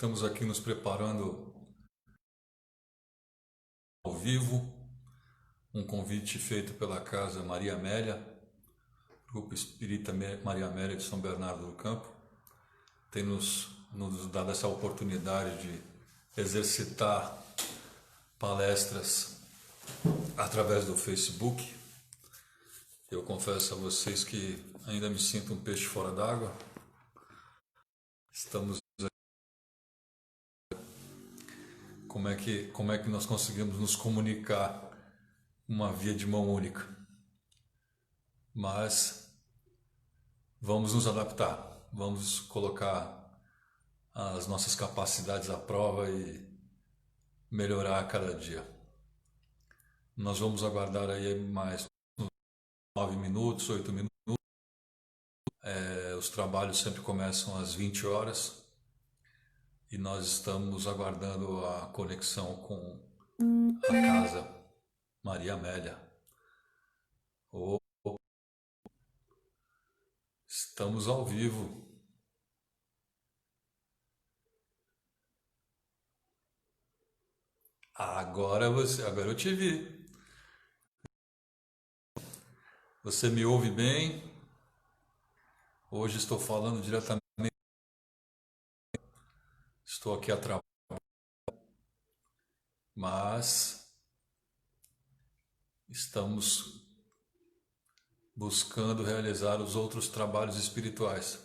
Estamos aqui nos preparando ao vivo, um convite feito pela Casa Maria Amélia, Grupo Espírita Maria Amélia de São Bernardo do Campo. Tem nos dado essa oportunidade de exercitar palestras através do Facebook. Eu confesso a vocês que ainda me sinto um peixe fora d'água. Estamos como é que nós conseguimos nos comunicar uma via de mão única. Mas vamos nos adaptar, vamos colocar as nossas capacidades à prova e melhorar a cada dia. Nós vamos aguardar aí mais 9 minutos, 8 minutos. Os trabalhos sempre começam às 20 horas e nós estamos aguardando a conexão com a Casa Maria Amélia. Estamos ao vivo. Agora eu te vi. Você me ouve bem? Hoje estou falando diretamente. Estou aqui atrapalhado, mas estamos buscando realizar os outros trabalhos espirituais.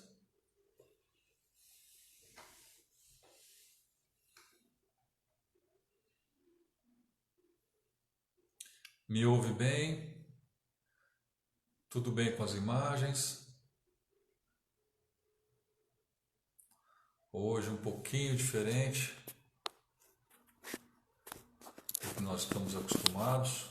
Me ouve bem? Tudo bem com as imagens? Hoje um pouquinho diferente do que nós estamos acostumados.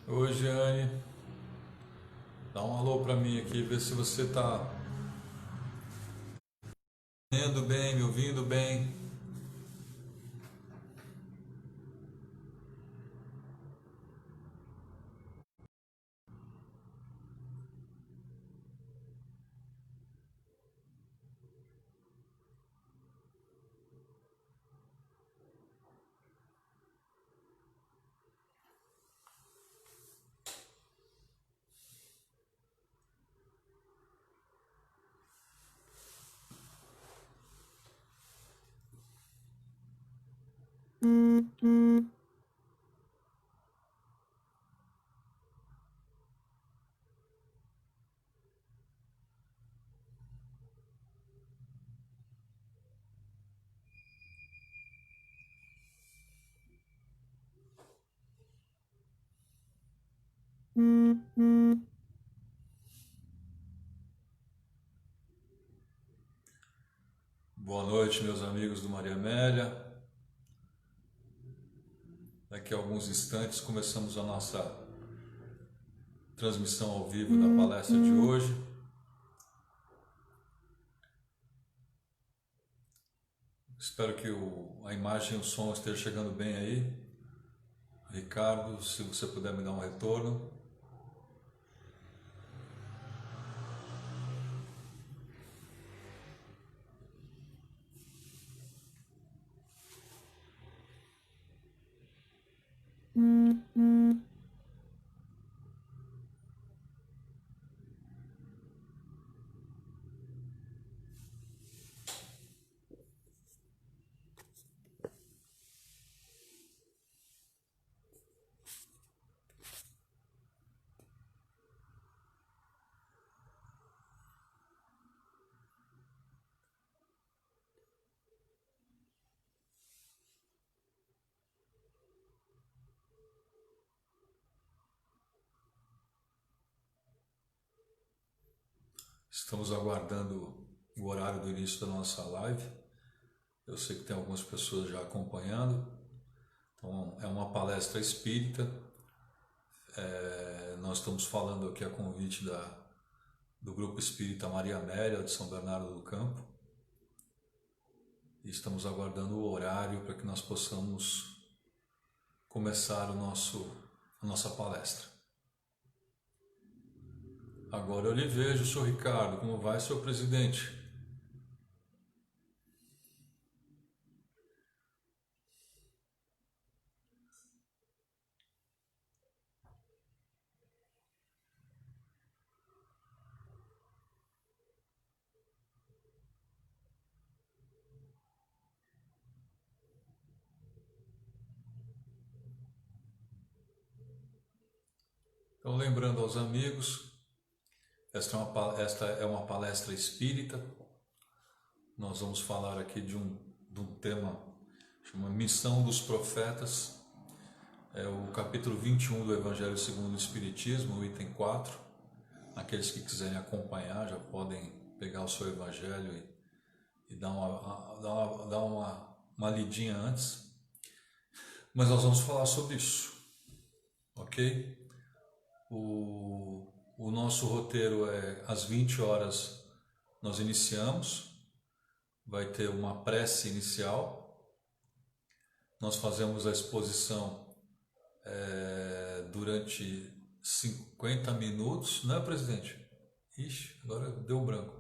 Oi, Jeane. Dá um alô para mim aqui, ver se você está vendo bem, me ouvindo bem. Boa noite, meus amigos do Maria Amélia. Daqui a alguns instantes começamos a nossa transmissão ao vivo da palestra de hoje. Espero que a imagem e o som estejam chegando bem aí. Ricardo, se você puder me dar um retorno. Estamos aguardando o horário do início da nossa live. Eu sei que tem algumas pessoas já acompanhando. Então, é uma palestra espírita. Nós estamos falando aqui a convite do Grupo Espírita Maria Amélia de São Bernardo do Campo. E estamos aguardando o horário para que nós possamos começar a nossa palestra. Agora eu lhe vejo, senhor Ricardo. Como vai, senhor presidente? Então, lembrando aos amigos, esta é uma palestra espírita. Nós vamos falar aqui de um tema chamado Missão dos Profetas. É o capítulo 21 do Evangelho segundo o Espiritismo, o item 4. Aqueles que quiserem acompanhar já podem pegar o seu Evangelho e dar uma lidinha antes. Mas nós vamos falar sobre isso, ok? O nosso roteiro é às 20 horas nós iniciamos, vai ter uma prece inicial, nós fazemos a exposição durante 50 minutos, não é, presidente? Ixi, agora deu branco.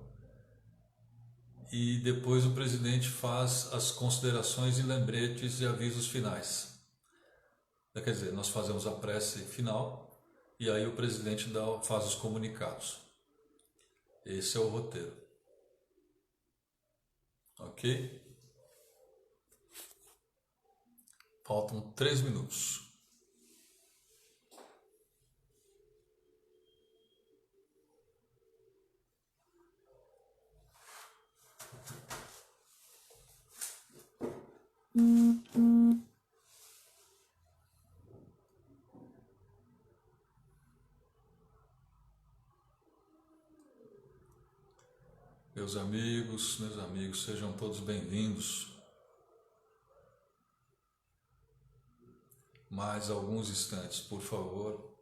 E depois o presidente faz as considerações e lembretes e avisos finais. Quer dizer, nós fazemos a prece final e aí o presidente faz os comunicados. Esse é o roteiro. Ok? Faltam 3 minutos. Meus amigos, sejam todos bem-vindos. Mais alguns instantes, por favor.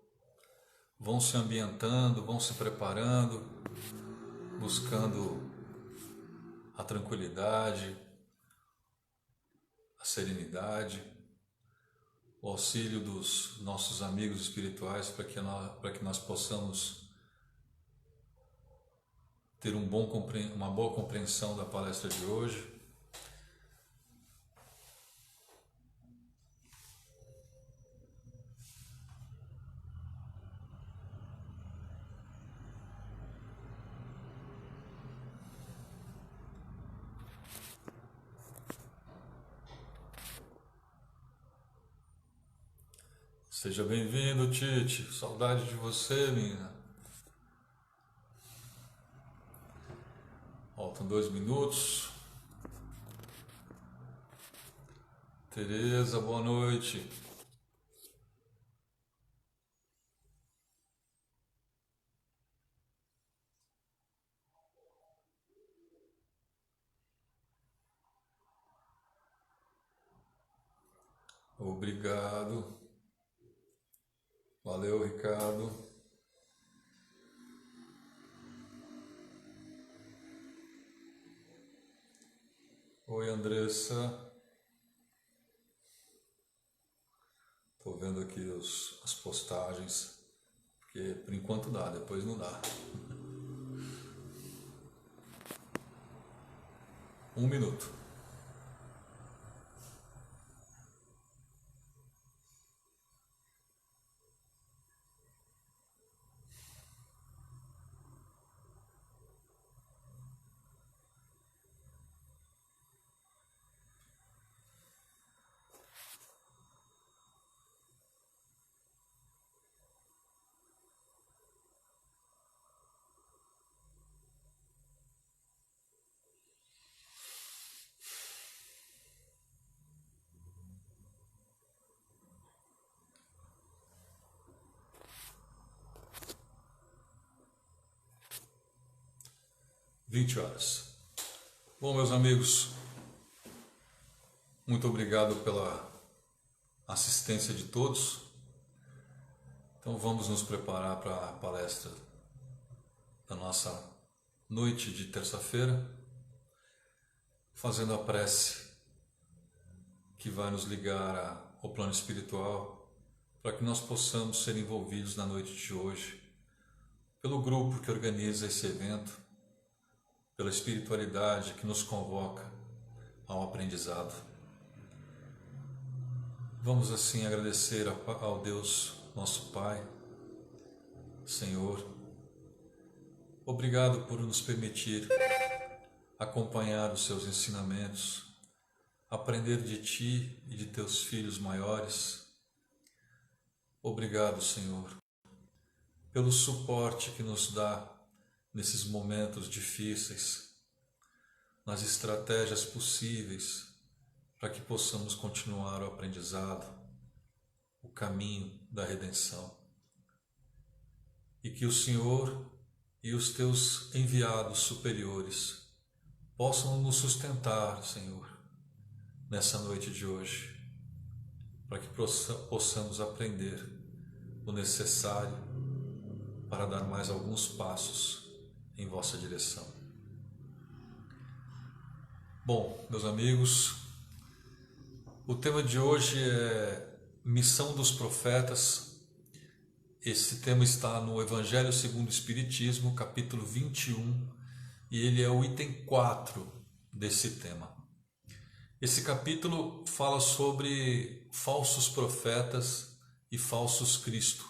Vão se ambientando, vão se preparando, buscando a tranquilidade, a serenidade, o auxílio dos nossos amigos espirituais para que nós possamos ter uma boa compreensão da palestra de hoje. Seja bem-vindo, Tite. Saudade de você, menina. Faltam 2 minutos. Tereza, boa noite. Obrigado. Valeu, Ricardo. Oi, Andressa. Estou vendo aqui as postagens, porque por enquanto dá, depois não dá. 1 minuto. Vinte horas. Bom, meus amigos, muito obrigado pela assistência de todos. Então vamos nos preparar para a palestra da nossa noite de terça-feira, fazendo a prece que vai nos ligar ao plano espiritual, para que nós possamos ser envolvidos na noite de hoje pelo grupo que organiza esse evento, pela espiritualidade que nos convoca ao aprendizado. Vamos assim agradecer ao Deus, nosso Pai, Senhor. Obrigado por nos permitir acompanhar os seus ensinamentos, aprender de Ti e de Teus filhos maiores. Obrigado, Senhor, pelo suporte que nos dá nesses momentos difíceis, nas estratégias possíveis para que possamos continuar o aprendizado, o caminho da redenção. E que o Senhor e os Teus enviados superiores possam nos sustentar, Senhor, nessa noite de hoje, para que possamos aprender o necessário para dar mais alguns passos em vossa direção. Bom, meus amigos, o tema de hoje é Missão dos Profetas. Esse tema está no Evangelho segundo o Espiritismo, capítulo 21, e ele é o item 4 desse tema. Esse capítulo fala sobre falsos profetas e falsos Cristo.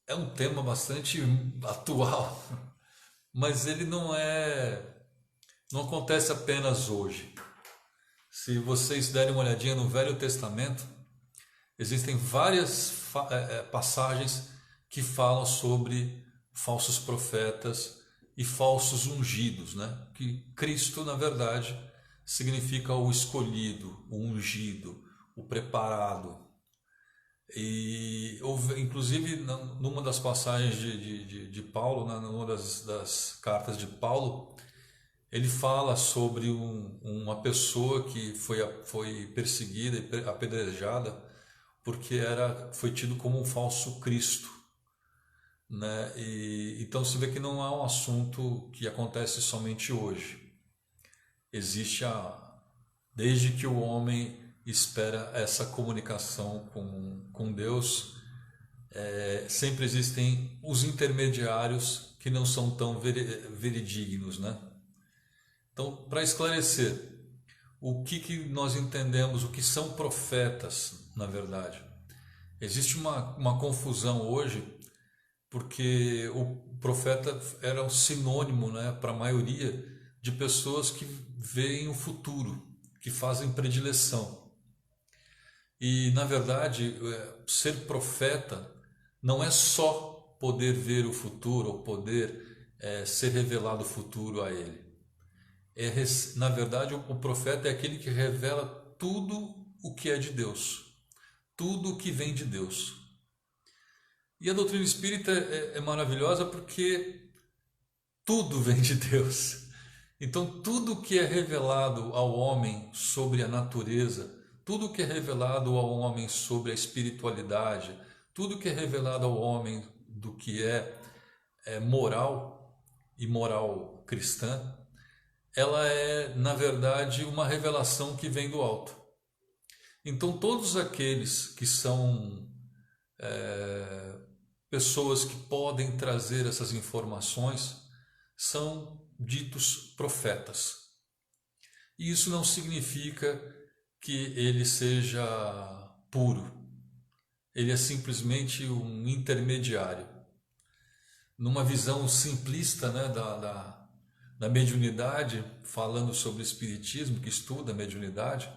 É um tema bastante atual, mas ele não acontece apenas hoje. Se vocês derem uma olhadinha no Velho Testamento, existem várias passagens que falam sobre falsos profetas e falsos ungidos, né? Que Cristo, na verdade, significa o escolhido, o ungido, o preparado. E inclusive numa das passagens de Paulo, numa das cartas de Paulo, ele fala sobre uma pessoa que foi perseguida e apedrejada porque foi tido como um falso Cristo, né? Então se vê que não é um assunto que acontece somente hoje. Existe desde que o homem espera essa comunicação com Deus, sempre existem os intermediários que não são tão veredignos, né? Então, para esclarecer o que nós entendemos, o que são profetas, na verdade, existe uma confusão hoje, porque o profeta era um sinônimo, né, para a maioria de pessoas que veem o futuro, que fazem predileção. E, na verdade, ser profeta não é só poder ver o futuro ou poder ser revelado o futuro a ele. Na verdade, o profeta é aquele que revela tudo o que é de Deus, tudo o que vem de Deus. E a doutrina espírita é maravilhosa porque tudo vem de Deus. Então, tudo que é revelado ao homem sobre a natureza, tudo que é revelado ao homem sobre a espiritualidade, tudo que é revelado ao homem do que é moral e moral cristã, ela é, na verdade, uma revelação que vem do alto. Então, todos aqueles que são pessoas que podem trazer essas informações são ditos profetas. E isso não significa que ele seja puro. Ele é simplesmente um intermediário. Numa visão simplista, né, da mediunidade, falando sobre o espiritismo, que estuda a mediunidade,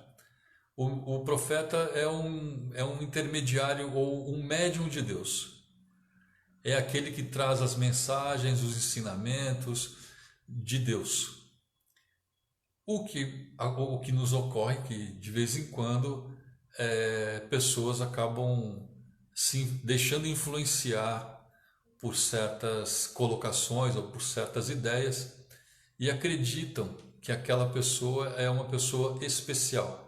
o profeta é um intermediário ou um médium de Deus. É aquele que traz as mensagens, os ensinamentos de Deus. O que nos ocorre que, de vez em quando, pessoas acabam se deixando influenciar por certas colocações ou por certas ideias e acreditam que aquela pessoa é uma pessoa especial.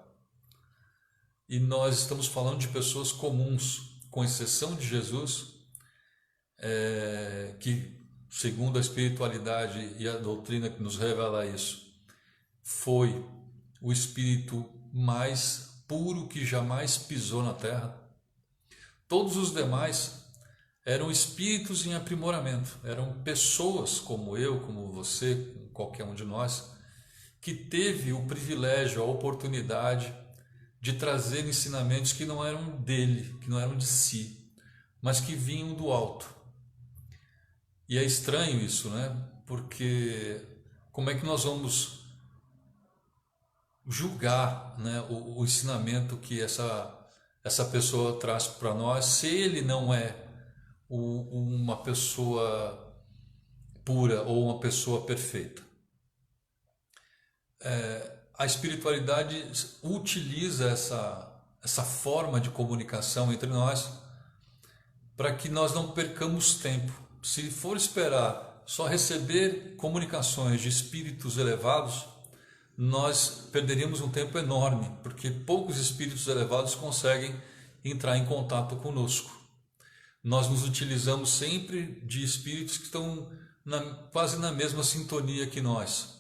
E nós estamos falando de pessoas comuns, com exceção de Jesus, que, segundo a espiritualidade e a doutrina que nos revela isso, foi o espírito mais puro que jamais pisou na Terra. Todos os demais eram espíritos em aprimoramento, eram pessoas como eu, como você, como qualquer um de nós, que teve o privilégio, a oportunidade de trazer ensinamentos que não eram dele, que não eram de si, mas que vinham do alto. E é estranho isso, né? Porque como é que nós vamos julgar, né, o ensinamento que essa pessoa traz para nós, se ele não é uma pessoa pura ou uma pessoa perfeita? A espiritualidade utiliza essa forma de comunicação entre nós para que nós não percamos tempo. Se for esperar só receber comunicações de espíritos elevados, nós perderíamos um tempo enorme, porque poucos espíritos elevados conseguem entrar em contato conosco. Nós nos utilizamos sempre de espíritos que estão quase na mesma sintonia que nós.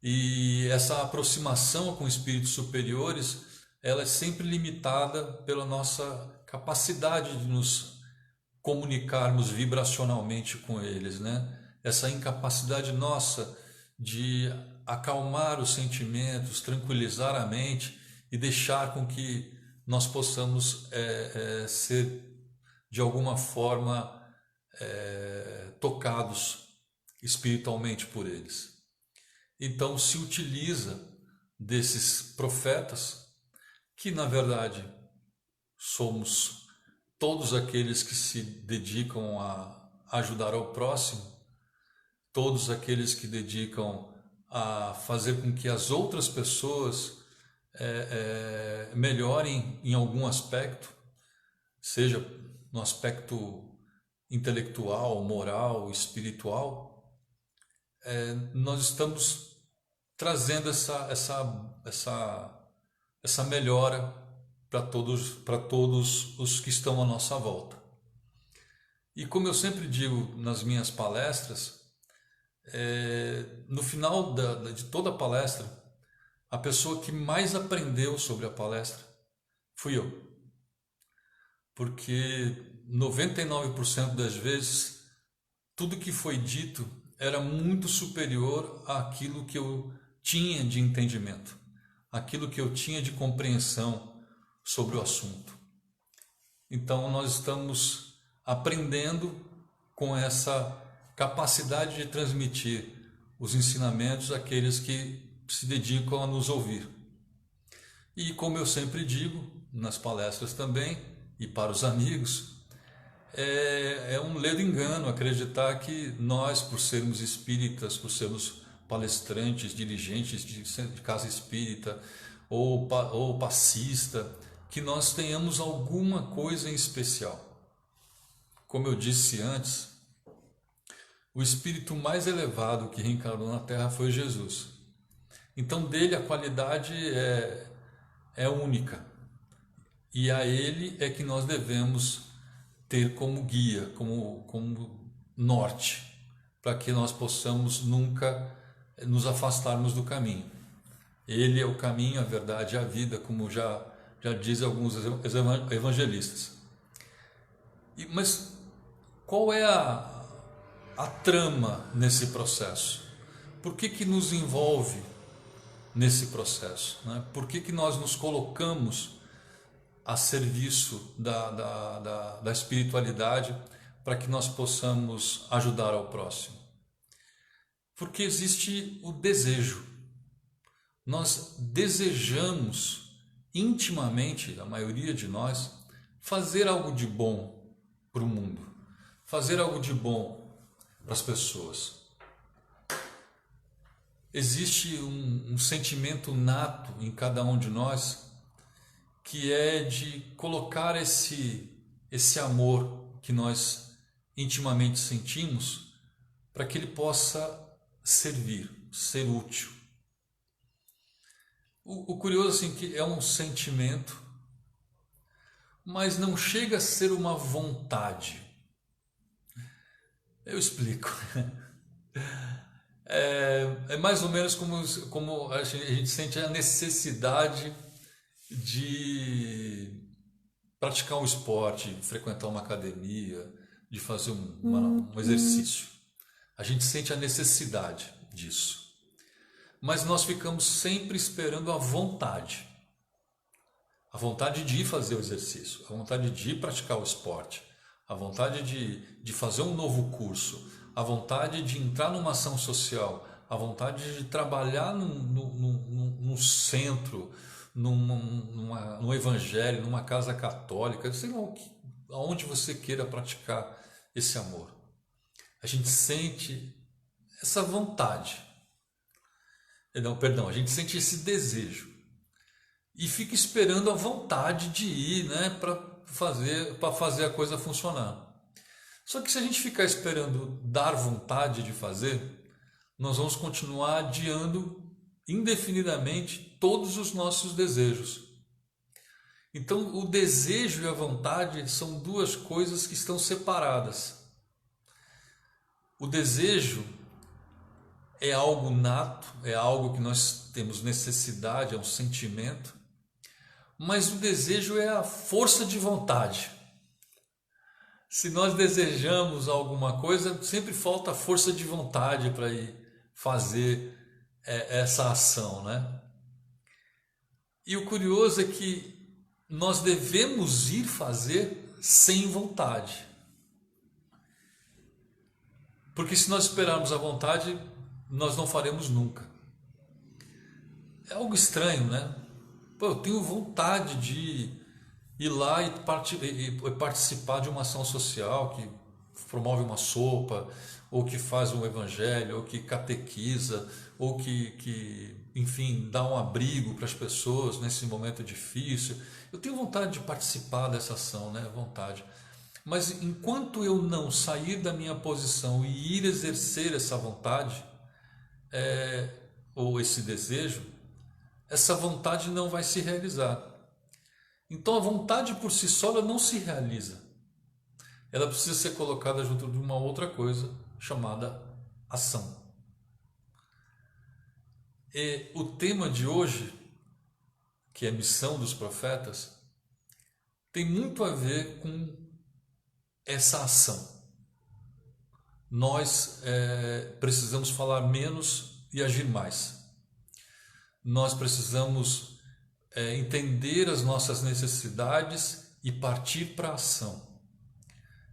E essa aproximação com espíritos superiores, ela é sempre limitada pela nossa capacidade de nos comunicarmos vibracionalmente com eles, né? Essa incapacidade nossa de acalmar os sentimentos, tranquilizar a mente e deixar com que nós possamos ser de alguma forma tocados espiritualmente por eles. Então se utiliza desses profetas, que na verdade somos todos aqueles que se dedicam a ajudar ao próximo, todos aqueles que dedicam a fazer com que as outras pessoas melhorem em algum aspecto, seja no aspecto intelectual, moral, espiritual. Nós estamos trazendo essa melhora para todos os que estão à nossa volta. E como eu sempre digo nas minhas palestras, no final de toda a palestra, a pessoa que mais aprendeu sobre a palestra fui eu. Porque 99% das vezes, tudo que foi dito era muito superior àquilo que eu tinha de entendimento, aquilo que eu tinha de compreensão sobre o assunto. Então nós estamos aprendendo com essa capacidade de transmitir os ensinamentos àqueles que se dedicam a nos ouvir. E como eu sempre digo nas palestras também, e para os amigos, é um ledo engano acreditar que nós, por sermos espíritas, por sermos palestrantes, dirigentes de casa espírita ou passista, que nós tenhamos alguma coisa em especial. Como eu disse antes, o espírito mais elevado que reencarnou na Terra foi Jesus. Então dele a qualidade é única. E a ele é que nós devemos ter como guia, como norte, para que nós possamos nunca nos afastarmos do caminho. Ele é o caminho, a verdade e a vida, como já dizem alguns evangelistas. Mas qual é a trama nesse processo? Por que nos envolve nesse processo, né? Por que nós nos colocamos a serviço da espiritualidade para que nós possamos ajudar ao próximo? Porque existe o desejo. Nós desejamos intimamente, a maioria de nós, fazer algo de bom para o mundo, fazer algo de bom para as pessoas. Existe um sentimento nato em cada um de nós, que é de colocar esse amor que nós intimamente sentimos para que ele possa servir, ser útil. O curioso assim que é um sentimento, mas não chega a ser uma vontade. Eu explico. É mais ou menos como a gente sente a necessidade de praticar um esporte, frequentar uma academia, de fazer um exercício. A gente sente a necessidade disso. Mas nós ficamos sempre esperando a vontade. A vontade de ir fazer o exercício, a vontade de ir praticar o esporte, a vontade de fazer um novo curso, a vontade de entrar numa ação social, a vontade de trabalhar num centro, num evangelho, numa casa católica, sei lá, aonde você queira praticar esse amor. A gente sente essa vontade. Não, perdão, a gente sente esse desejo e fica esperando a vontade de ir, né, para fazer a coisa funcionar. Só que se a gente ficar esperando dar vontade de fazer, nós vamos continuar adiando indefinidamente todos os nossos desejos. Então, o desejo e a vontade são duas coisas que estão separadas. O desejo é algo nato, é algo que nós temos necessidade, é um sentimento, mas o desejo é a força de vontade. Se nós desejamos alguma coisa, sempre falta força de vontade para ir fazer essa ação, né? E o curioso é que nós devemos ir fazer sem vontade. Porque se nós esperarmos a vontade, nós não faremos nunca. É algo estranho, né? Pô, eu tenho vontade de ir lá e participar de uma ação social que promove uma sopa, ou que faz um evangelho, ou que catequiza, ou enfim, dá um abrigo para as pessoas nesse momento difícil. Eu tenho vontade de participar dessa ação, né? Vontade. Mas enquanto eu não sair da minha posição e ir exercer essa vontade, ou esse desejo, essa vontade não vai se realizar. Então a vontade por si só ela não se realiza. Ela precisa ser colocada junto de uma outra coisa chamada ação. E o tema de hoje, que é a missão dos profetas, tem muito a ver com essa ação. Nós precisamos falar menos e agir mais. Nós precisamos entender as nossas necessidades e partir para a ação.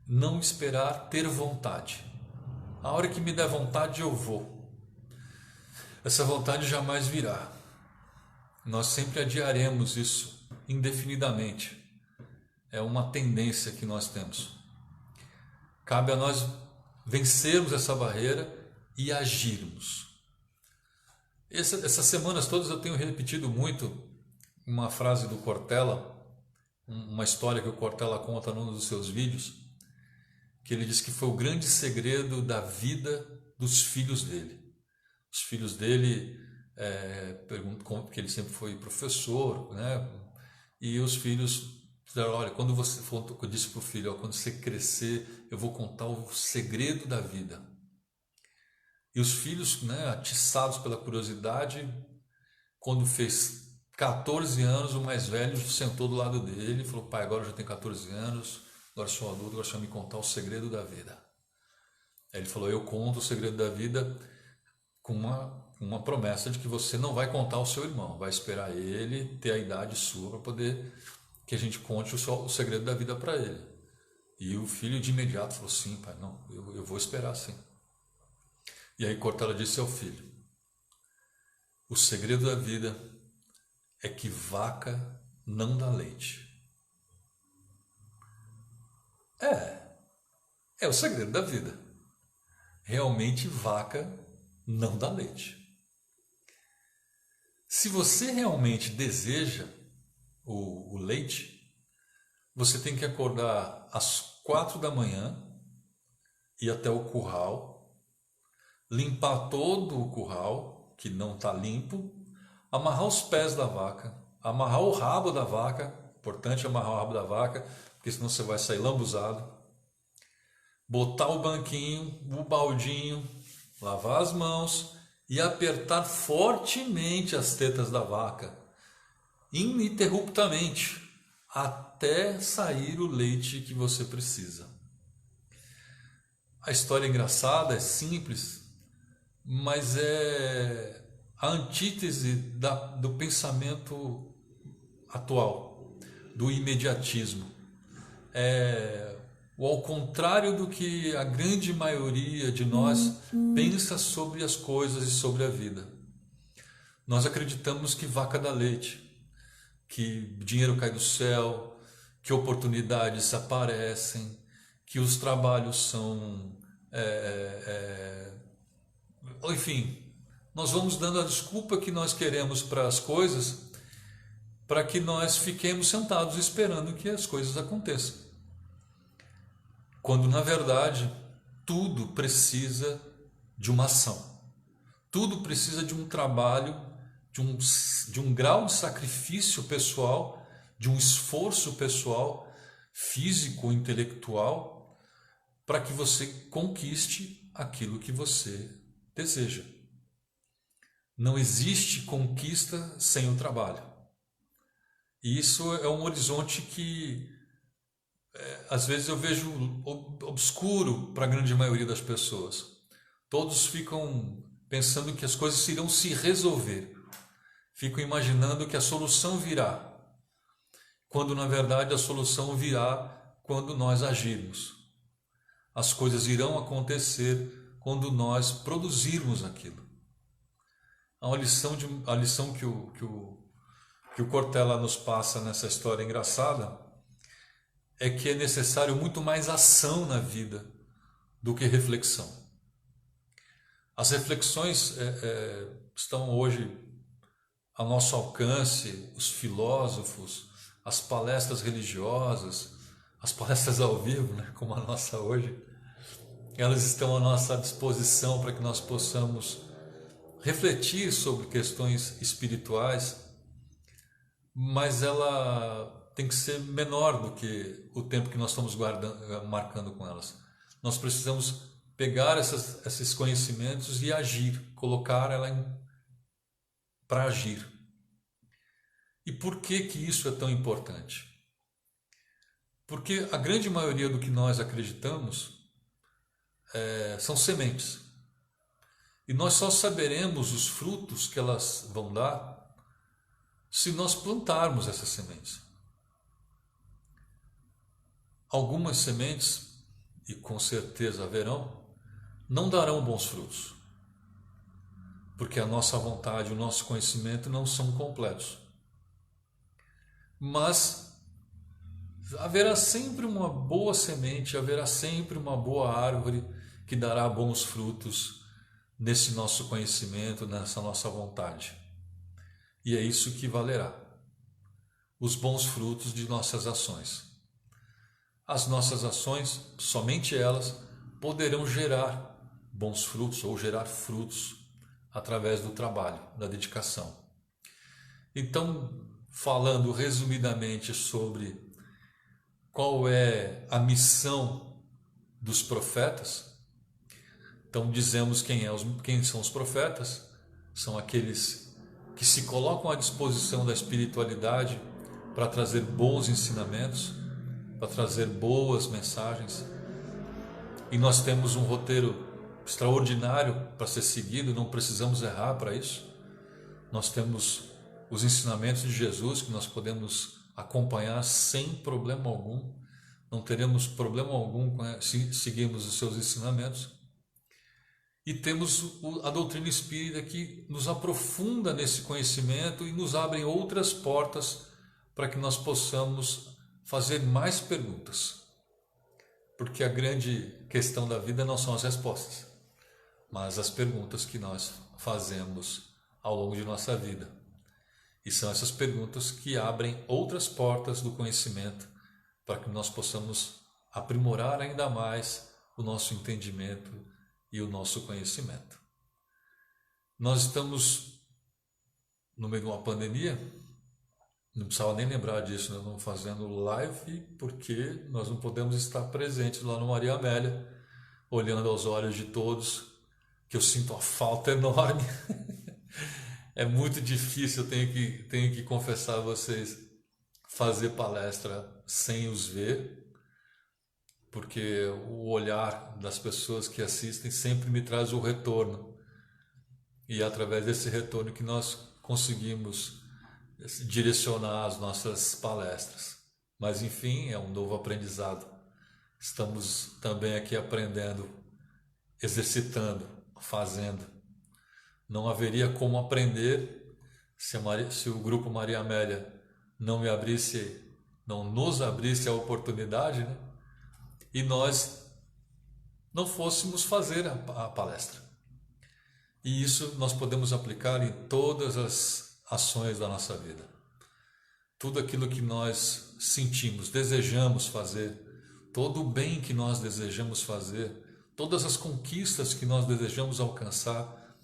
Não esperar ter vontade. A hora que me der vontade eu vou. Essa vontade jamais virá. Nós sempre adiaremos isso indefinidamente. É uma tendência que nós temos. Cabe a nós vencermos essa barreira e agirmos. Essas semanas todas eu tenho repetido muito uma frase do Cortella, uma história que o Cortella conta num dos seus vídeos, que ele diz que foi o grande segredo da vida dos filhos dele. Os filhos dele perguntam, porque ele sempre foi professor, né? E os filhos disseram, olha, quando você for, eu disse para o filho, quando você crescer, eu vou contar o segredo da vida. E os filhos, né, atiçados pela curiosidade, quando fez 14 anos, o mais velho sentou do lado dele e falou, pai, agora eu já tenho 14 anos, agora sou adulto, agora você vai me contar o segredo da vida. Aí ele falou, eu conto o segredo da vida com uma promessa de que você não vai contar ao seu irmão, vai esperar ele ter a idade sua para poder que a gente conte o segredo da vida para ele. E o filho de imediato falou, sim, pai, não, eu vou esperar sim. E aí Cortella disse ao filho, o segredo da vida é que vaca não dá leite. É o segredo da vida. Realmente vaca não dá leite. Se você realmente deseja o leite, você tem que acordar às 4 da manhã, ir até o curral, limpar todo o curral, que não está limpo, amarrar os pés da vaca, amarrar o rabo da vaca, importante amarrar o rabo da vaca, porque senão você vai sair lambuzado, botar o banquinho, o baldinho, lavar as mãos e apertar fortemente as tetas da vaca, ininterruptamente, até sair o leite que você precisa. A história é engraçada, é simples, mas é a antítese do pensamento atual, do imediatismo. É ao contrário do que a grande maioria de nós pensa sobre as coisas e sobre a vida. Nós acreditamos que vaca dá leite, que dinheiro cai do céu, que oportunidades aparecem, que os trabalhos são... enfim, nós vamos dando a desculpa que nós queremos para as coisas, para que nós fiquemos sentados esperando que as coisas aconteçam. Quando, na verdade, tudo precisa de uma ação. Tudo precisa de um trabalho, de um grau de sacrifício pessoal, de um esforço pessoal, físico, intelectual, para que você conquiste aquilo que você deseja. Não existe conquista sem o trabalho. E isso é um horizonte que às vezes eu vejo obscuro para a grande maioria das pessoas. Todos ficam pensando que as coisas irão se resolver. Ficam imaginando que a solução virá, quando na verdade a solução virá quando nós agirmos. As coisas irão acontecer quando nós produzirmos aquilo. A lição que o Cortella nos passa nessa história engraçada é que é necessário muito mais ação na vida do que reflexão. As reflexões estão hoje ao nosso alcance, os filósofos, as palestras religiosas, as palestras ao vivo, né, como a nossa hoje, elas estão à nossa disposição para que nós possamos refletir sobre questões espirituais, mas ela tem que ser menor do que o tempo que nós estamos marcando com elas. Nós precisamos pegar esses conhecimentos e agir, colocar ela para agir. E por que isso é tão importante? Porque a grande maioria do que nós acreditamos são sementes. E nós só saberemos os frutos que elas vão dar se nós plantarmos essas sementes. Algumas sementes, e com certeza haverão, não darão bons frutos, porque a nossa vontade e o nosso conhecimento não são completos. Mas haverá sempre uma boa semente, haverá sempre uma boa árvore que dará bons frutos nesse nosso conhecimento, nessa nossa vontade. E é isso que valerá, os bons frutos de nossas ações. As nossas ações, somente elas, poderão gerar bons frutos ou gerar frutos através do trabalho, da dedicação. Então, falando resumidamente sobre qual é a missão dos profetas, então dizemos quem são os profetas, são aqueles que se colocam à disposição da espiritualidade para trazer bons ensinamentos, para trazer boas mensagens. E nós temos um roteiro extraordinário para ser seguido, não precisamos errar para isso. Nós temos os ensinamentos de Jesus que nós podemos acompanhar sem problema algum, não teremos problema algum se seguirmos os seus ensinamentos. E temos a doutrina espírita que nos aprofunda nesse conhecimento e nos abre outras portas para que nós possamos fazer mais perguntas. Porque a grande questão da vida não são as respostas, mas as perguntas que nós fazemos ao longo de nossa vida. E são essas perguntas que abrem outras portas do conhecimento para que nós possamos aprimorar ainda mais o nosso entendimento e o nosso conhecimento. Nós estamos no meio de uma pandemia, não precisava nem lembrar disso, nós estamos fazendo live porque nós não podemos estar presentes lá no Maria Amélia, olhando aos olhos de todos, que eu sinto uma falta enorme. É muito difícil, eu tenho que confessar a vocês, fazer palestra sem os ver, porque o olhar das pessoas que assistem sempre me traz o retorno. E é através desse retorno que nós conseguimos direcionar as nossas palestras. Mas enfim, é um novo aprendizado. Estamos também aqui aprendendo, exercitando, fazendo. Não haveria como aprender se o grupo Maria Amélia não me abrisse, não nos abrisse a oportunidade, né? E nós não fôssemos fazer a palestra. E isso nós podemos aplicar em todas as ações da nossa vida. Tudo aquilo que nós sentimos, desejamos fazer, todo o bem que nós desejamos fazer, todas as conquistas que nós desejamos alcançar,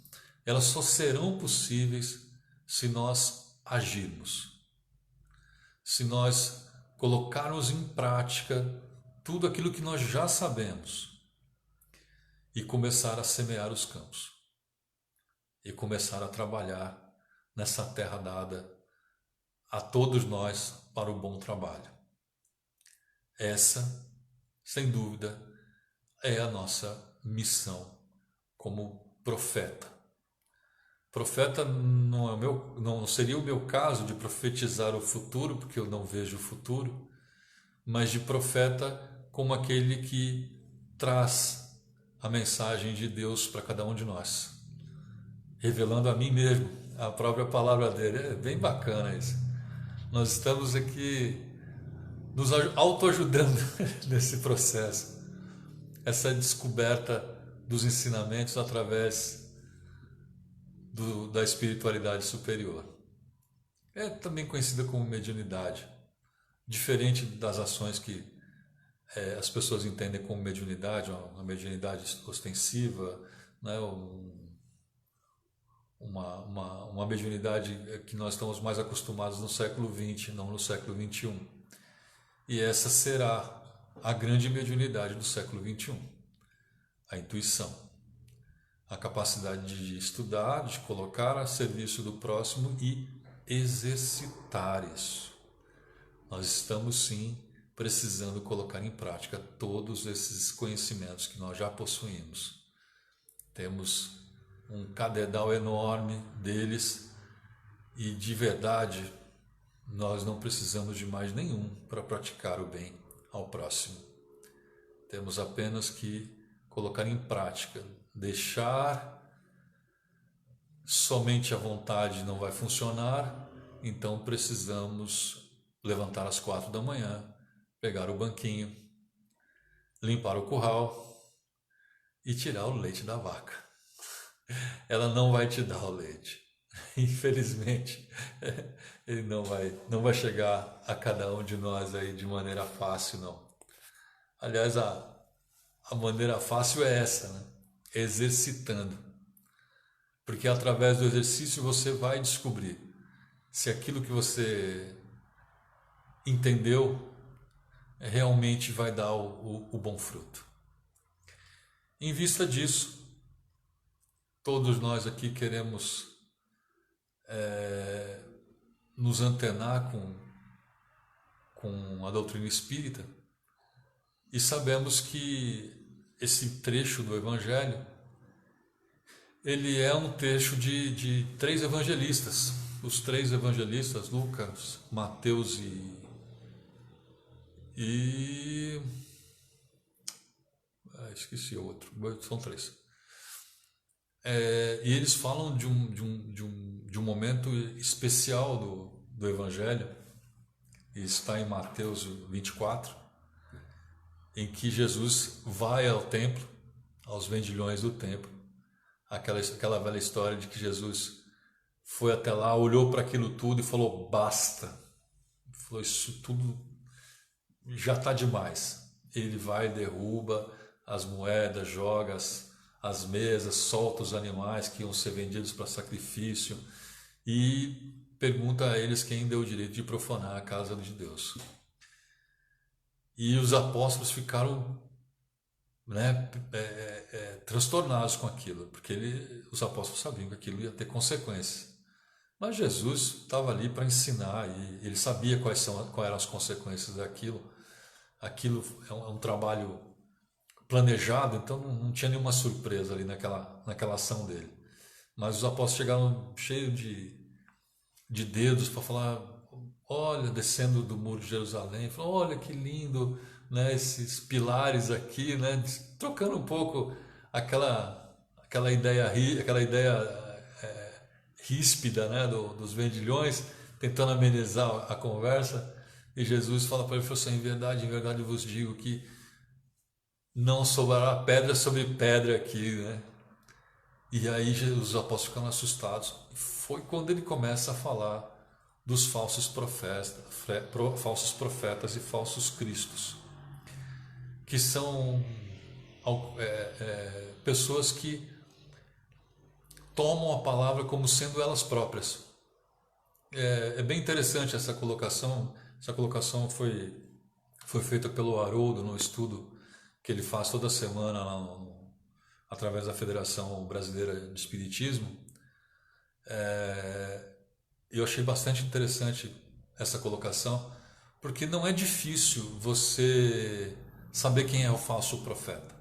elas só serão possíveis se nós agirmos. Se nós colocarmos em prática tudo aquilo que nós já sabemos e começar a semear os campos e começar a trabalhar nessa terra dada a todos nós para o bom trabalho. Essa, sem dúvida, é a nossa missão como profeta. Profeta não seria o meu caso de profetizar o futuro, porque eu não vejo o futuro, mas de profeta como aquele que traz a mensagem de Deus para cada um de nós, revelando a mim mesmo a própria palavra dele. É bem bacana isso. Nós estamos aqui nos autoajudando nesse processo, essa descoberta dos ensinamentos através da espiritualidade superior. É também conhecida como mediunidade, diferente das ações que as pessoas entendem como mediunidade, uma mediunidade ostensiva, né? Uma mediunidade que nós estamos mais acostumados no século XX, não no século XXI. E essa será a grande mediunidade do século XXI, a intuição, a capacidade de estudar, de colocar a serviço do próximo e exercitar isso. Nós estamos sim precisando colocar em prática todos esses conhecimentos que nós já possuímos. Temos um cabedal enorme deles e de verdade nós não precisamos de mais nenhum para praticar o bem ao próximo. Temos apenas que colocar em prática. Deixar somente a vontade não vai funcionar, então precisamos levantar às 4 da manhã, pegar o banquinho, limpar o curral e tirar o leite da vaca. Ela não vai te dar o leite. Infelizmente, ele não vai chegar a cada um de nós aí de maneira fácil, não. Aliás, a maneira fácil é essa, né? Exercitando. Porque através do exercício você vai descobrir se aquilo que você entendeu realmente vai dar o bom fruto. Em vista disso, todos nós aqui queremos nos antenar com a doutrina espírita e sabemos que esse trecho do Evangelho ele é um trecho de 3 evangelistas. Os 3 evangelistas, Lucas, Mateus esqueci o outro, são 3. E eles falam de um momento especial do Evangelho, e está em Mateus 24, em que Jesus vai ao templo, aos vendilhões do templo, aquela velha história de que Jesus foi até lá, olhou para aquilo tudo e falou, basta. Falou, isso tudo já está demais. Ele vai, derruba as moedas, joga as mesas, solta os animais que iam ser vendidos para sacrifício e pergunta a eles quem deu o direito de profanar a casa de Deus. E os apóstolos ficaram né, transtornados com aquilo, porque os apóstolos sabiam que aquilo ia ter consequências. Mas Jesus estava ali para ensinar e ele sabia quais eram as consequências daquilo. Aquilo é um trabalho planejado, então não tinha nenhuma surpresa ali naquela ação dele. Mas os apóstolos chegaram cheios de dedos para falar, olha, descendo do muro de Jerusalém, falou, olha que lindo, né, esses pilares aqui, né, trocando um pouco aquela ideia ríspida, né, dos vendilhões, tentando amenizar a conversa. E Jesus fala para ele, falou assim, em verdade eu vos digo que não sobrará pedra sobre pedra aqui, né? E aí os apóstolos ficam assustados. Foi quando ele começa a falar dos falsos profetas e falsos cristos, que são pessoas que tomam a palavra como sendo elas próprias. É bem interessante essa colocação. Essa colocação foi feita pelo Haroldo no estudo que ele faz toda semana através da Federação Brasileira de Espiritismo. Eu achei bastante interessante essa colocação, porque não é difícil você saber quem é o falso profeta.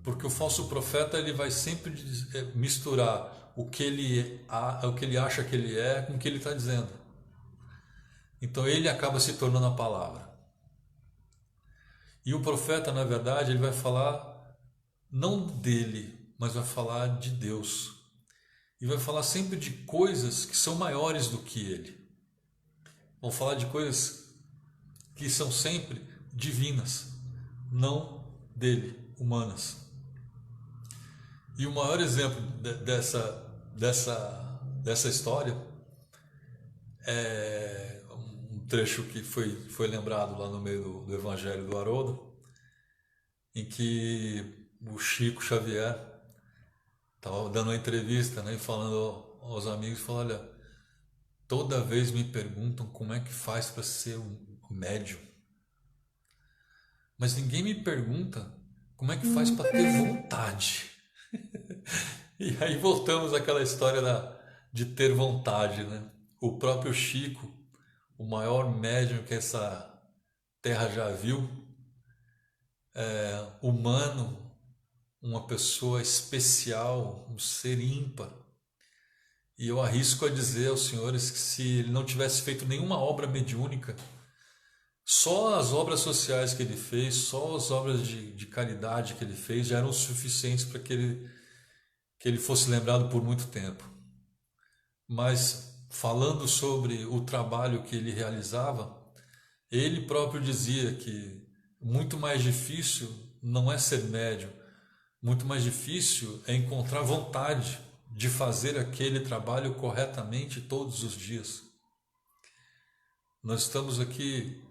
Porque o falso profeta ele vai sempre misturar o que ele acha que ele é com o que ele está dizendo. Então ele acaba se tornando a palavra. E o profeta, na verdade, ele vai falar não dele, mas vai falar de Deus. E vai falar sempre de coisas que são maiores do que ele. Vão falar de coisas que são sempre divinas, não dele, humanas. E o maior exemplo dessa história é um trecho que foi lembrado lá no meio do Evangelho do Haroldo, em que o Chico Xavier estava dando uma entrevista, né, e falando aos amigos, falando, olha, toda vez me perguntam como é que faz para ser um médium, mas ninguém me pergunta como é que faz para ter vontade. E aí voltamos àquela história de ter vontade, né? O próprio Chico, o maior médium que essa terra já viu, humano, uma pessoa especial, um ser ímpar. E eu arrisco a dizer aos senhores que se ele não tivesse feito nenhuma obra mediúnica, só as obras sociais que ele fez, só as obras de caridade que ele fez já eram suficientes para que ele fosse lembrado por muito tempo. Mas falando sobre o trabalho que ele realizava, ele próprio dizia que muito mais difícil não é ser médium, muito mais difícil é encontrar vontade de fazer aquele trabalho corretamente todos os dias. Nós estamos aqui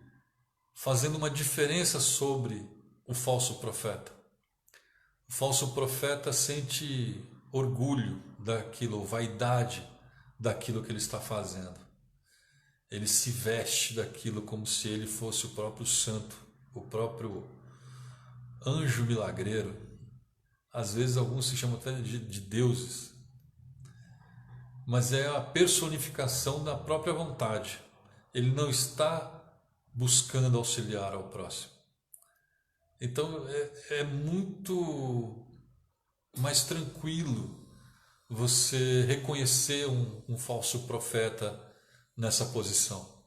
fazendo uma diferença sobre o falso profeta. O falso profeta sente orgulho daquilo, vaidade daquilo que ele está fazendo. Ele se veste daquilo como se ele fosse o próprio santo, o próprio anjo milagreiro. Às vezes alguns se chamam até de deuses. Mas é a personificação da própria vontade. Ele não está buscando auxiliar ao próximo. Então é muito mais tranquilo você reconhecer um falso profeta nessa posição,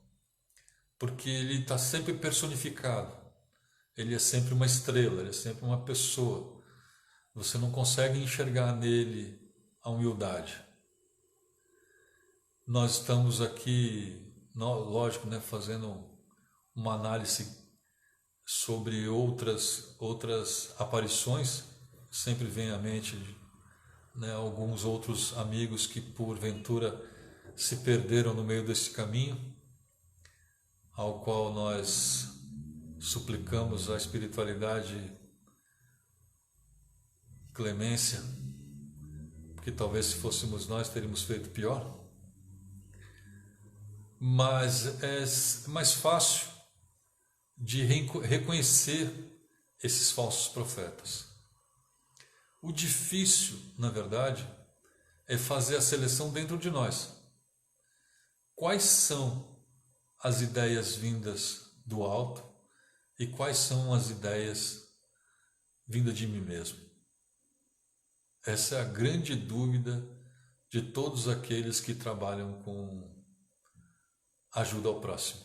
porque ele está sempre personificado, ele é sempre uma estrela, ele é sempre uma pessoa. Você não consegue enxergar nele a humildade. Nós estamos aqui, lógico, né, fazendo uma análise sobre outras aparições. Sempre vem à mente, né, alguns outros amigos que porventura se perderam no meio desse caminho, ao qual nós suplicamos a espiritualidade clemência, porque talvez se fôssemos nós teríamos feito pior. Mas é mais fácil de reconhecer esses falsos profetas. O difícil, na verdade, é fazer a seleção dentro de nós. Quais são as ideias vindas do alto e quais são as ideias vindas de mim mesmo? Essa é a grande dúvida de todos aqueles que trabalham com ajuda ao próximo.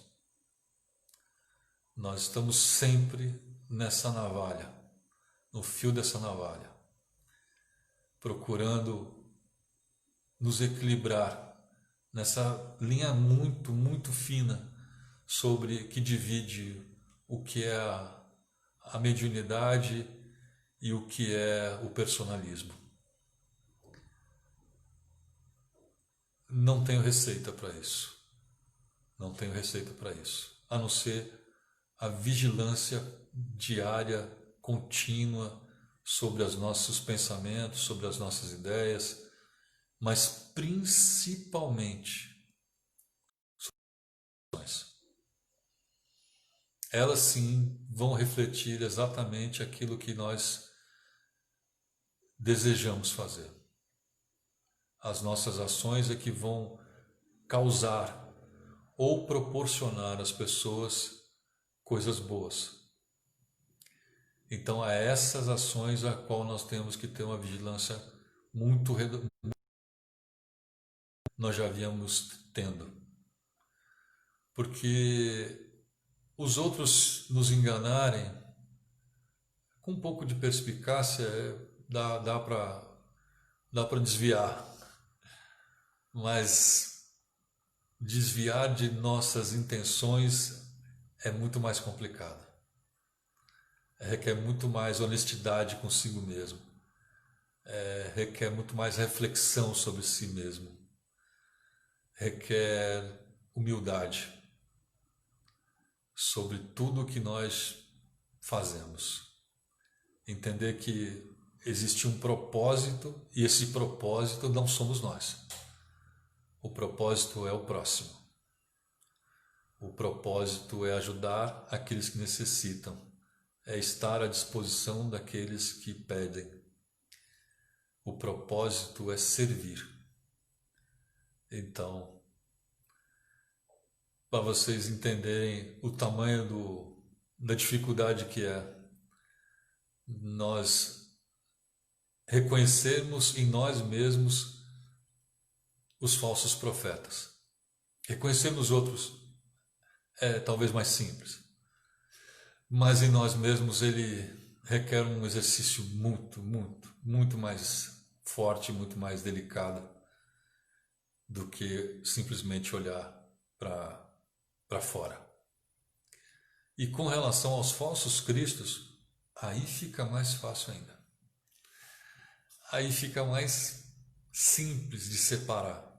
Nós estamos sempre nessa navalha, no fio dessa navalha, procurando nos equilibrar nessa linha muito, muito fina sobre que divide o que é a mediunidade e o que é o personalismo. Não tenho receita para isso. Não tenho receita para isso, a não ser a vigilância diária, contínua sobre os nossos pensamentos, sobre as nossas ideias, mas principalmente sobre as ações. Elas sim vão refletir exatamente aquilo que nós desejamos fazer. As nossas ações é que vão causar ou proporcionar às pessoas coisas boas. Então, é essas ações a qual nós temos que ter uma vigilância muito nós já viemos tendo. Porque os outros nos enganarem, com um pouco de perspicácia, dá para desviar. Mas desviar de nossas intenções é muito mais complicado. Requer muito mais honestidade consigo mesmo. Requer muito mais reflexão sobre si mesmo. Requer humildade sobre tudo o que nós fazemos. Entender que existe um propósito e esse propósito não somos nós. O propósito é o próximo. O propósito é ajudar aqueles que necessitam. É estar à disposição daqueles que pedem. O propósito é servir. Então, para vocês entenderem o tamanho da dificuldade que é nós reconhecermos em nós mesmos os falsos profetas. Reconhecer nos outros é talvez mais simples, mas em nós mesmos ele requer um exercício muito mais forte, muito mais delicado do que simplesmente olhar para fora. E com relação aos falsos cristos, aí fica mais fácil ainda. Aí fica mais simples de separar.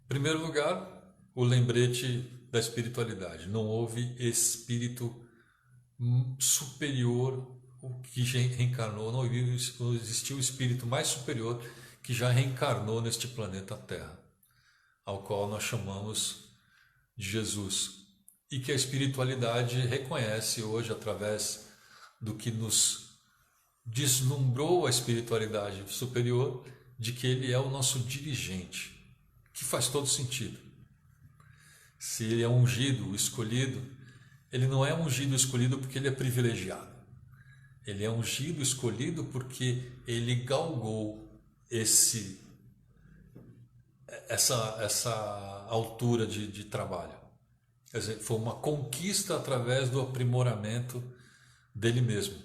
Em primeiro lugar, o lembrete da espiritualidade. Não houve espírito superior que já reencarnou, não existiu espírito mais superior que já reencarnou neste planeta Terra, ao qual nós chamamos de Jesus, e que a espiritualidade reconhece hoje através do que nos deslumbrou a espiritualidade superior, de que ele é o nosso dirigente, que faz todo sentido. Se ele é ungido, escolhido, ele não é ungido, escolhido porque ele é privilegiado. Ele é ungido, escolhido porque ele galgou essa altura de trabalho. Quer dizer, foi uma conquista através do aprimoramento dele mesmo,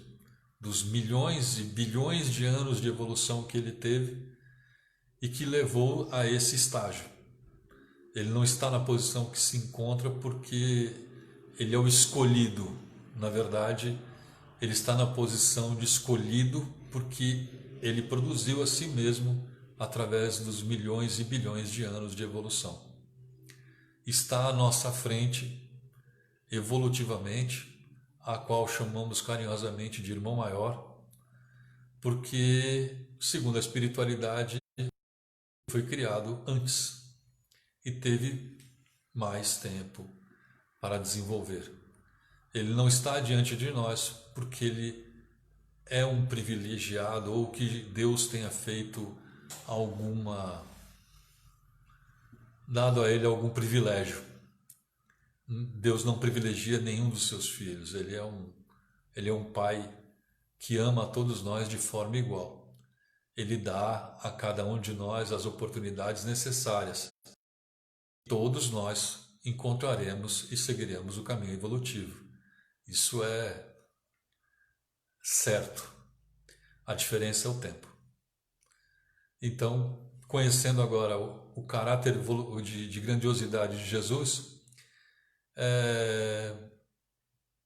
dos milhões e bilhões de anos de evolução que ele teve e que levou a esse estágio. Ele não está na posição que se encontra porque ele é o escolhido. Na verdade, ele está na posição de escolhido porque ele produziu a si mesmo através dos milhões e bilhões de anos de evolução. Está à nossa frente, evolutivamente, a qual chamamos carinhosamente de irmão maior, porque, segundo a espiritualidade, foi criado antes e teve mais tempo para desenvolver. Ele não está diante de nós porque ele é um privilegiado ou que Deus tenha feito dado a ele algum privilégio. Deus não privilegia nenhum dos seus filhos. Ele é um pai que ama a todos nós de forma igual. Ele dá a cada um de nós as oportunidades necessárias. Todos nós encontraremos e seguiremos o caminho evolutivo. Isso é certo. A diferença é o tempo. Então, conhecendo agora o caráter de grandiosidade de Jesus,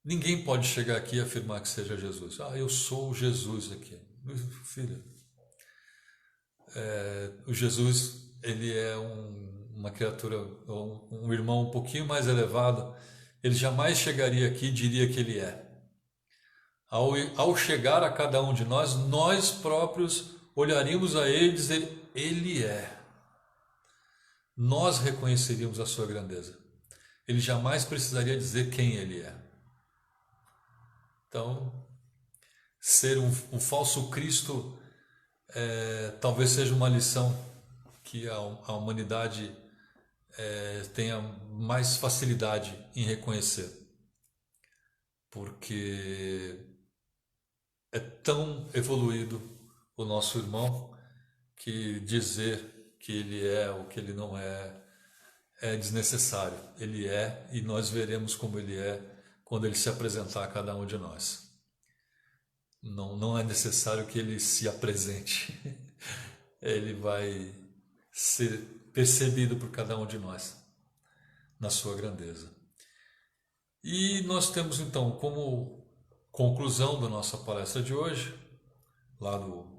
ninguém pode chegar aqui e afirmar que seja Jesus. Eu sou Jesus aqui. Filho, o Jesus, ele é uma criatura, um irmão um pouquinho mais elevado. Ele jamais chegaria aqui e diria que ele é. Ao chegar a cada um de nós, nós próprios olharíamos a ele e dizer, ele é. Nós reconheceríamos a sua grandeza. Ele jamais precisaria dizer quem ele é. Então, ser um falso Cristo talvez seja uma lição que a humanidade tenha mais facilidade em reconhecer. Porque é tão evoluído o nosso irmão que dizer que ele é ou que ele não é desnecessário. Ele é, e nós veremos como ele é quando ele se apresentar a cada um de nós. Não é necessário que ele se apresente. Ele vai ser percebido por cada um de nós na sua grandeza. E nós temos então como conclusão da nossa palestra de hoje, lá do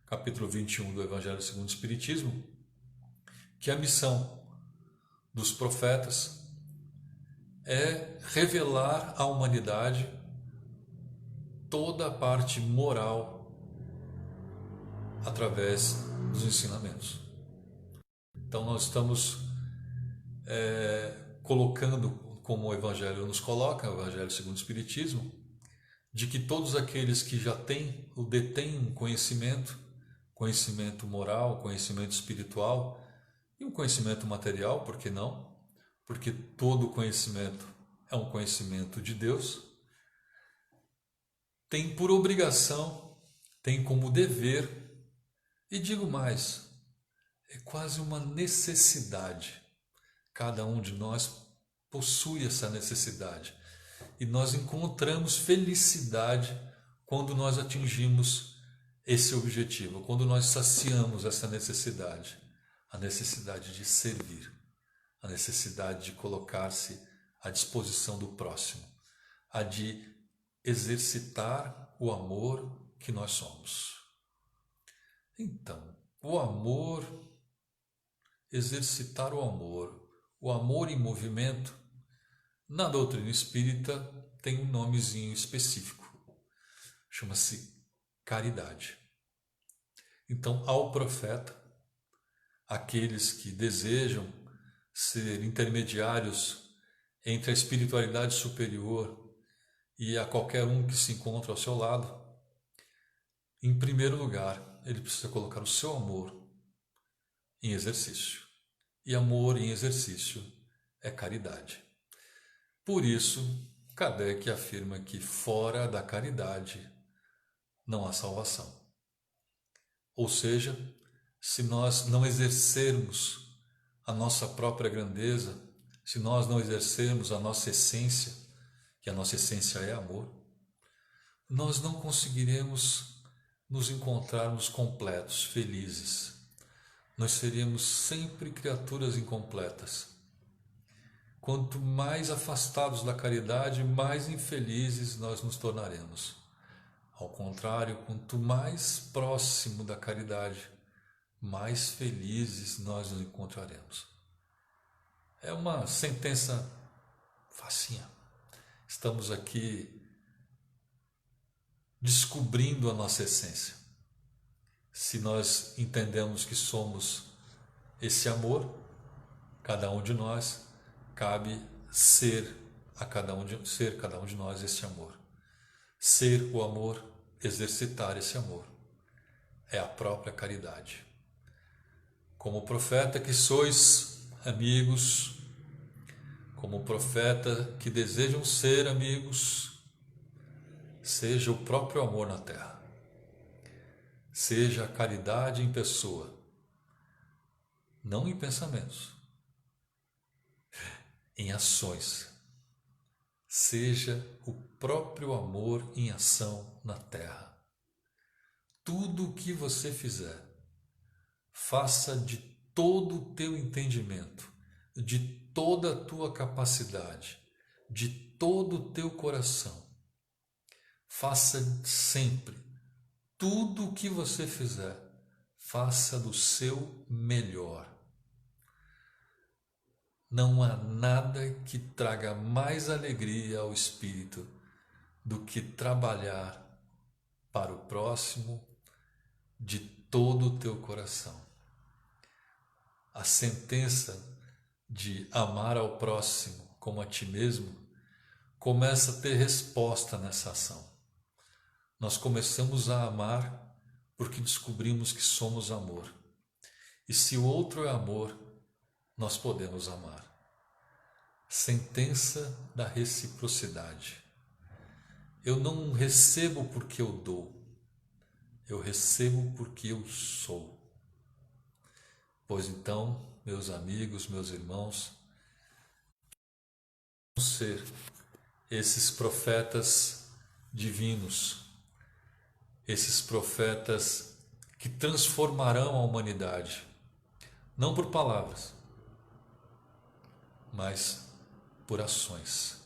capítulo 21 do Evangelho segundo o Espiritismo, que a missão dos profetas é revelar à humanidade toda a parte moral através dos ensinamentos. Então nós estamos colocando, como o Evangelho nos coloca, o Evangelho segundo o Espiritismo, de que todos aqueles que já têm ou detêm um conhecimento moral, conhecimento espiritual e um conhecimento material, por que não? Porque todo conhecimento é um conhecimento de Deus, tem por obrigação, tem como dever, e digo mais, é quase uma necessidade. Cada um de nós possui essa necessidade. E nós encontramos felicidade quando nós atingimos esse objetivo, quando nós saciamos essa necessidade. A necessidade de servir, a necessidade de colocar-se à disposição do próximo, a de exercitar o amor que nós somos. Então, o amor, exercitar o amor em movimento, na doutrina espírita tem um nomezinho específico, chama-se caridade. Então, ao profeta, aqueles que desejam ser intermediários entre a espiritualidade superior e a qualquer um que se encontra ao seu lado, em primeiro lugar, ele precisa colocar o seu amor em exercício. E amor em exercício é caridade. Por isso, Kardec afirma que fora da caridade não há salvação. Ou seja, se nós não exercermos a nossa própria grandeza, se nós não exercermos a nossa essência, que a nossa essência é amor, nós não conseguiremos nos encontrarmos completos, felizes. Nós seremos sempre criaturas incompletas. Quanto mais afastados da caridade, mais infelizes nós nos tornaremos. Ao contrário, quanto mais próximo da caridade, mais felizes nós nos encontraremos. É uma sentença facinha. Estamos aqui descobrindo a nossa essência. Se nós entendemos que somos esse amor, cada um de nós, cabe ser a ser cada um de nós esse amor. Ser o amor, exercitar esse amor, é a própria caridade. Como profeta que sois amigos, como profeta que desejam ser amigos, seja o próprio amor na terra. Seja a caridade em pessoa, não em pensamentos, em ações. Seja o próprio amor em ação na terra. Tudo o que você fizer, faça de todo o teu entendimento, de toda a tua capacidade, de todo o teu coração. Faça sempre. Tudo o que você fizer, faça do seu melhor. Não há nada que traga mais alegria ao espírito do que trabalhar para o próximo de todo o teu coração. A sentença de amar ao próximo como a ti mesmo começa a ter resposta nessa ação. Nós começamos a amar porque descobrimos que somos amor. E se o outro é amor, nós podemos amar. Sentença da reciprocidade. Eu não recebo porque eu dou, eu recebo porque eu sou. Pois então, meus amigos, meus irmãos, vamos ser esses profetas divinos, esses profetas que transformarão a humanidade, não por palavras, mas por ações.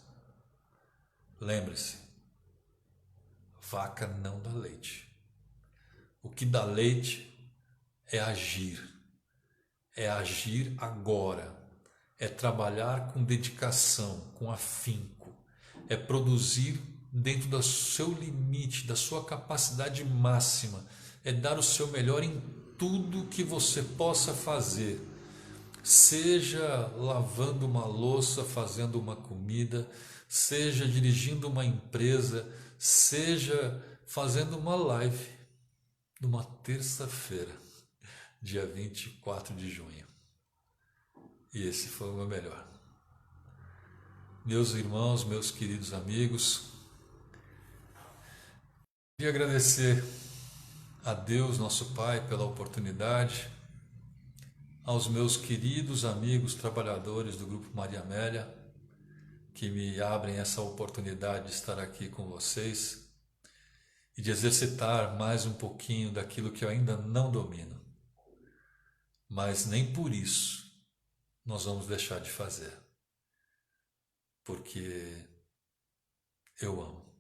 Lembre-se, vaca não dá leite. O que dá leite é agir agora, é trabalhar com dedicação, com afinco, é produzir dentro do seu limite, da sua capacidade máxima, é dar o seu melhor em tudo que você possa fazer. Seja lavando uma louça, fazendo uma comida, seja dirigindo uma empresa, seja fazendo uma live numa terça-feira, dia 24 de junho. E esse foi o meu melhor. Meus irmãos, meus queridos amigos, queria agradecer a Deus, nosso Pai, pela oportunidade, aos meus queridos amigos trabalhadores do Grupo Maria Amélia, que me abrem essa oportunidade de estar aqui com vocês e de exercitar mais um pouquinho daquilo que eu ainda não domino. Mas nem por isso nós vamos deixar de fazer, porque eu amo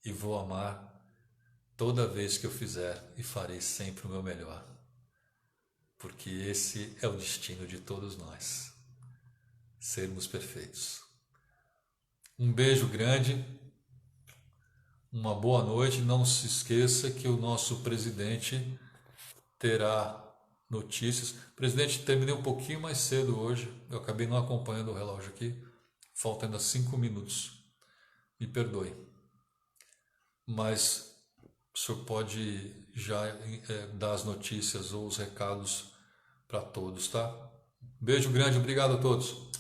e vou amar toda vez que eu fizer e farei sempre o meu melhor, porque esse é o destino de todos nós, sermos perfeitos. Um beijo grande, uma boa noite. Não se esqueça que o nosso presidente terá notícias. Presidente, terminei um pouquinho mais cedo hoje, eu acabei não acompanhando o relógio aqui, faltam ainda 5 minutos, me perdoe, mas o senhor pode já dar as notícias ou os recados para todos, tá? Beijo grande, obrigado a todos.